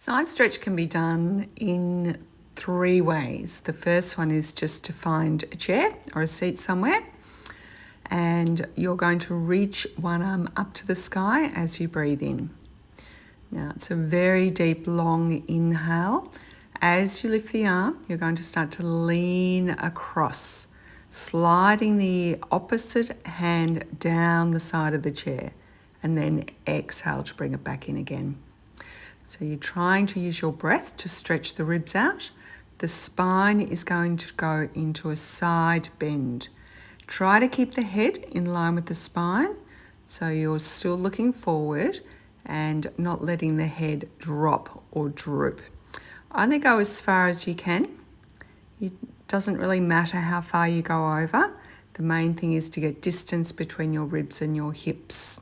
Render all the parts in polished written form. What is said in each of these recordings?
Side stretch can be done in 3 ways. The first one is just to find a chair or a seat somewhere, and you're going to reach one arm up to the sky as you breathe in. Now, it's a very deep, long inhale. As you lift the arm, you're going to start to lean across, sliding the opposite hand down the side of the chair, and then exhale to bring it back in again. So you're trying to use your breath to stretch the ribs out. The spine is going to go into a side bend. Try to keep the head in line with the spine, so you're still looking forward and not letting the head drop or droop. Only go as far as you can. It doesn't really matter how far you go over. The main thing is to get distance between your ribs and your hips.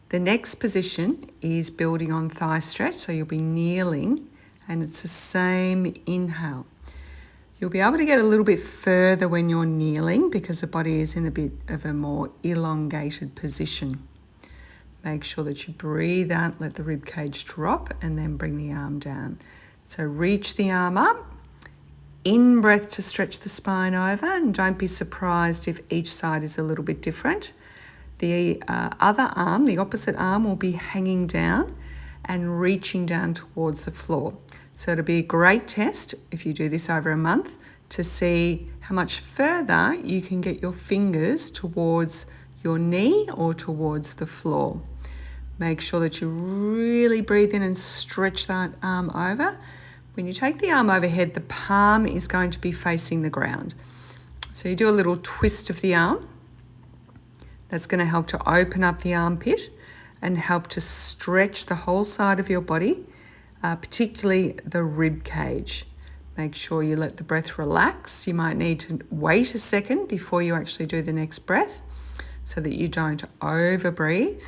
The next position is building on thigh stretch, so you'll be kneeling, and it's the same inhale. You'll be able to get a little bit further when you're kneeling because the body is in a bit of a more elongated position. Make sure that you breathe out, let the rib cage drop, and then bring the arm down. So reach the arm up, in breath to stretch the spine over, and don't be surprised if each side is a little bit different. The other arm, the opposite arm, will be hanging down and reaching down towards the floor. So it'll be a great test if you do this over a month to see how much further you can get your fingers towards your knee or towards the floor. Make sure that you really breathe in and stretch that arm over. When you take the arm overhead, the palm is going to be facing the ground. So you do a little twist of the arm. That's going to help to open up the armpit and help to stretch the whole side of your body, particularly the rib cage. Make sure you let the breath relax. You might need to wait a second before you actually do the next breath so that you don't overbreathe.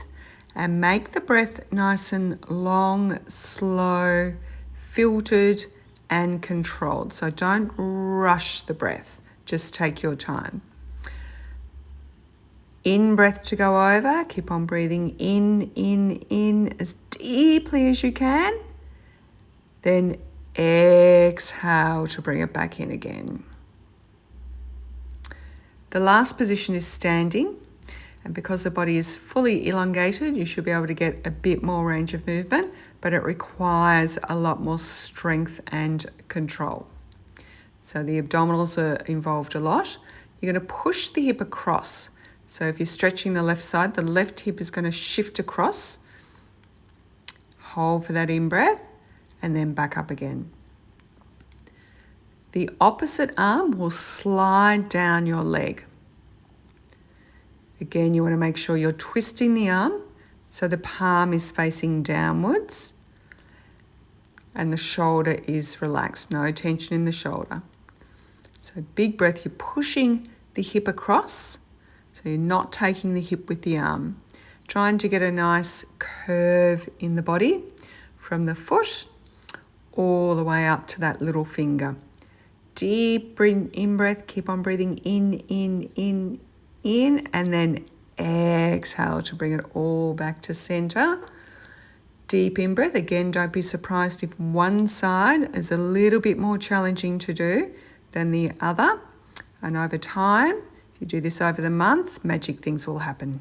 And make the breath nice and long, slow, filtered and controlled. So don't rush the breath. Just take your time. In breath to go over, keep on breathing in as deeply as you can. Then exhale to bring it back in again. The last position is standing, and because the body is fully elongated, you should be able to get a bit more range of movement, but it requires a lot more strength and control. So the abdominals are involved a lot. You're going to push the hip across. So if you're stretching the left side, the left hip is going to shift across. Hold for that in breath and then back up again. The opposite arm will slide down your leg. Again, you want to make sure you're twisting the arm so the palm is facing downwards and the shoulder is relaxed, no tension in the shoulder. So big breath, you're pushing the hip across. So you're not taking the hip with the arm. Trying to get a nice curve in the body from the foot all the way up to that little finger. Deep in breath, keep on breathing in, and then exhale to bring it all back to center. Deep in breath. Again, don't be surprised if one side is a little bit more challenging to do than the other. And over time, if you do this over the month, magic things will happen.